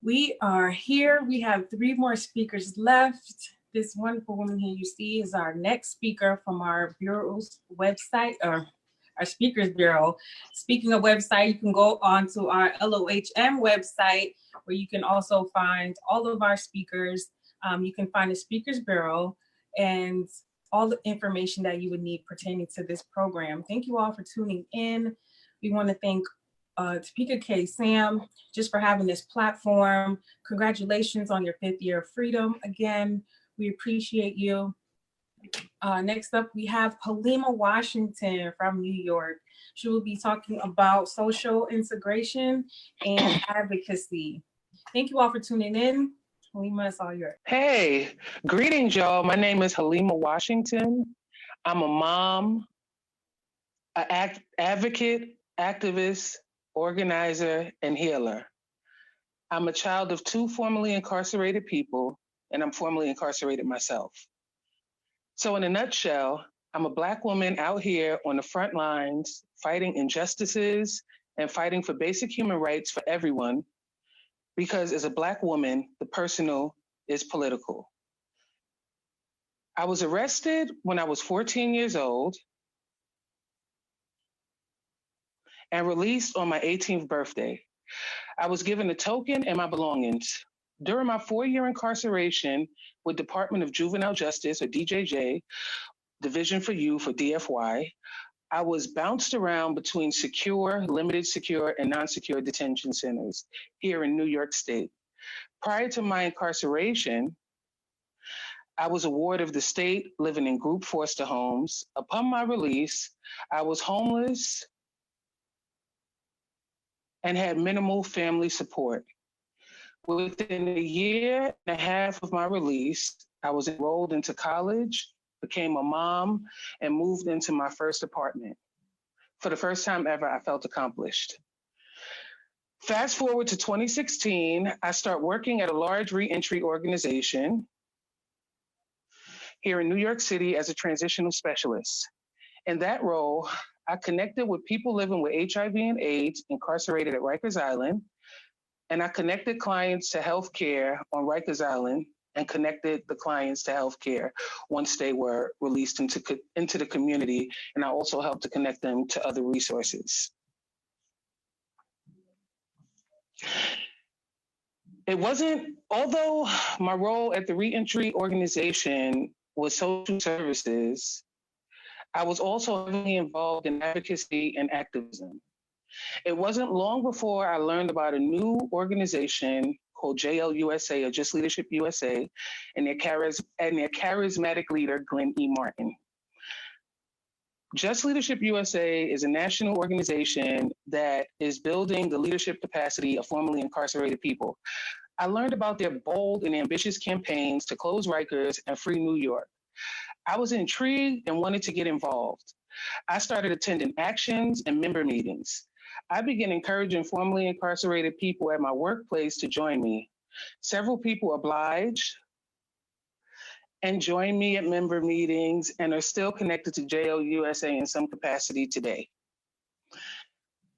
We are here. We have 3 more speakers left. This wonderful woman here you see is our next speaker from our bureau's website, or our speakers bureau. Speaking of website, you can go on to our LOHM website where you can also find all of our speakers. You can find the speakers bureau and all the information that you would need pertaining to this program. Thank you all for tuning in. We want to thank Topeka K. Sam just for having this platform. Congratulations on your 5th year of freedom. Again, we appreciate you. Next up, we have Halimah Washington from New York. She will be talking about social integration and advocacy. Thank you all for tuning in. Halimah, it's all yours. Hey, greetings, y'all. My name is Halimah Washington. I'm a mom, an advocate, activist, organizer, and healer. I'm a child of 2 formerly incarcerated people, and I'm formerly incarcerated myself. So in a nutshell, I'm a Black woman out here on the front lines, fighting injustices and fighting for basic human rights for everyone, because as a Black woman, the personal is political. I was arrested when I was 14 years old and released on my 18th birthday. I was given a token and my belongings. During my 4-year incarceration with Department of Juvenile Justice, or DJJ, Division for Youth, or DFY, I was bounced around between secure, limited secure, and non-secure detention centers here in New York State. Prior to my incarceration, I was a ward of the state living in group foster homes. Upon my release, I was homeless and had minimal family support. Within a year and a half of my release, I was enrolled into college, became a mom, and moved into my first apartment. For the first time ever, I felt accomplished. Fast forward to 2016, I start working at a large reentry organization here in New York City as a transitional specialist. In that role, I connected with people living with HIV and AIDS incarcerated at Rikers Island, and I connected clients to healthcare on Rikers Island and connected the clients to healthcare once they were released into the community, and I also helped to connect them to other resources. It wasn't, although my role at the reentry organization was social services, I was also heavily involved in advocacy and activism. It wasn't long before I learned about a new organization called JLUSA, or Just Leadership USA, and their charismatic leader, Glenn E. Martin. Just Leadership USA is a national organization that is building the leadership capacity of formerly incarcerated people. I learned about their bold and ambitious campaigns to close Rikers and free New York. I was intrigued and wanted to get involved. I started attending actions and member meetings. I began encouraging formerly incarcerated people at my workplace to join me. Several people obliged and joined me at member meetings and are still connected to JLUSA in some capacity today.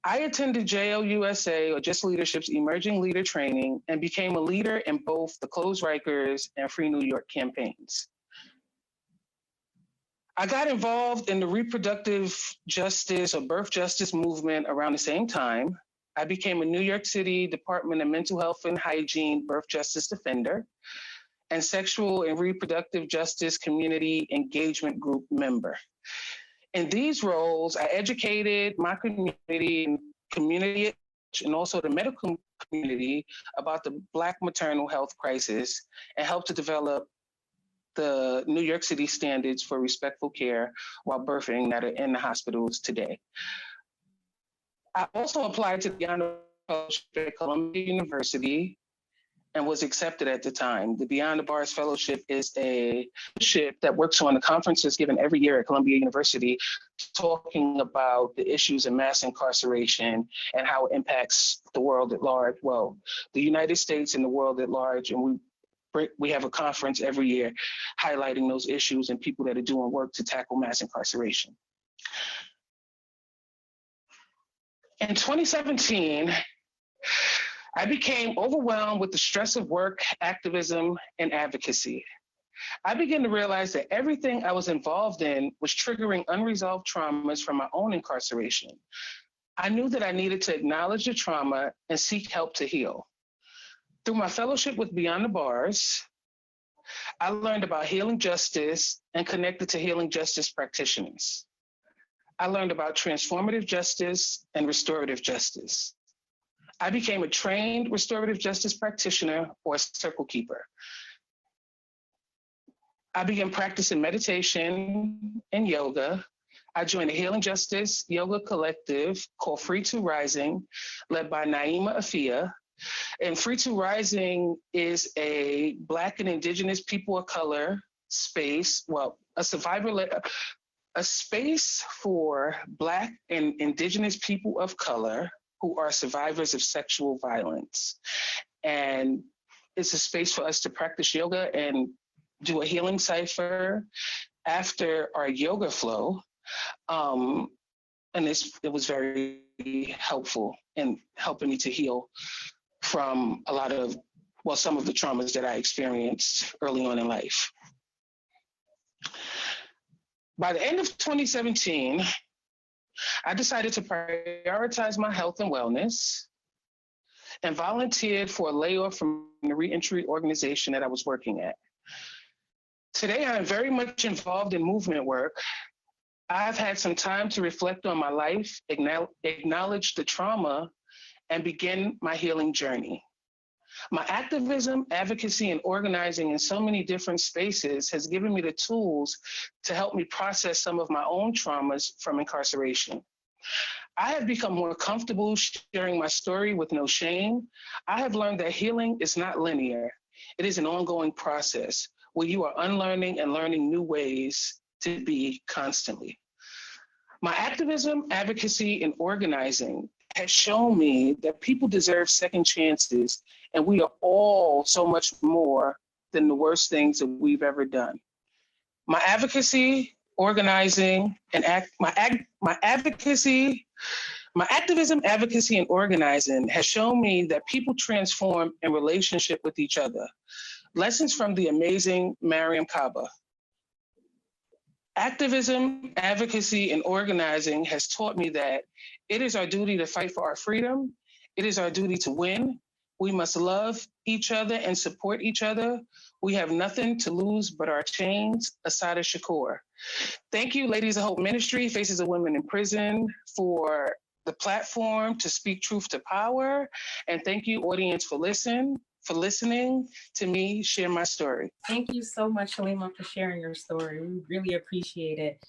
I attended JLUSA, or Just Leadership's Emerging Leader Training, and became a leader in both the Close Rikers and Free New York campaigns. I got involved in the reproductive justice or birth justice movement around the same time. I became a New York City Department of Mental Health and Hygiene birth justice defender and sexual and reproductive justice community engagement group member. In these roles, I educated my community and also the medical community about the Black maternal health crisis and helped to develop the New York City standards for respectful care while birthing that are in the hospitals today. I also applied to the Beyond the Fellowship at Columbia University and was accepted at the time. The Beyond the Bars Fellowship is a fellowship that works on the conferences given every year at Columbia University, talking about the issues of mass incarceration and how it impacts the world at large. Well, the United States and the world at large, and we have a conference every year highlighting those issues and people that are doing work to tackle mass incarceration. In 2017, I became overwhelmed with the stress of work, activism, and advocacy. I began to realize that everything I was involved in was triggering unresolved traumas from my own incarceration. I knew that I needed to acknowledge the trauma and seek help to heal. Through my fellowship with Beyond the Bars, I learned about healing justice and connected to healing justice practitioners. I learned about transformative justice and restorative justice. I became a trained restorative justice practitioner or circle keeper. I began practicing meditation and yoga. I joined a healing justice yoga collective called Free to Rising, led by Naima Afia. And Free to Rising is a Black and Indigenous people of color space, well, a space for Black and Indigenous people of color who are survivors of sexual violence. And it's a space for us to practice yoga and do a healing cipher after our yoga flow. And it was very helpful in helping me to heal from some of the traumas that I experienced early on in life. By the end of 2017, I decided to prioritize my health and wellness and volunteered for a layoff from the reentry organization that I was working at. Today, I am very much involved in movement work. I've had some time to reflect on my life, acknowledge the trauma, and begin my healing journey. My activism, advocacy, and organizing in so many different spaces has given me the tools to help me process some of my own traumas from incarceration. I have become more comfortable sharing my story with no shame. I have learned that healing is not linear. It is an ongoing process where you are unlearning and learning new ways to be constantly. My activism, advocacy, and organizing has shown me that people deserve second chances, and we are all so much more than the worst things that we've ever done. My advocacy, organizing, and my activism, advocacy, and organizing has shown me that people transform in relationship with each other. Lessons from the amazing Mariam Kaba. Activism, advocacy, and organizing has taught me that it is our duty to fight for our freedom. It is our duty to win. We must love each other and support each other. We have nothing to lose but our chains. Assata Shakur. Thank you, Ladies of Hope Ministry, Faces of Women in Prison, for the platform to speak truth to power. And thank you, audience, for listening to me share my story. Thank you so much, Halimah, for sharing your story. We really appreciate it.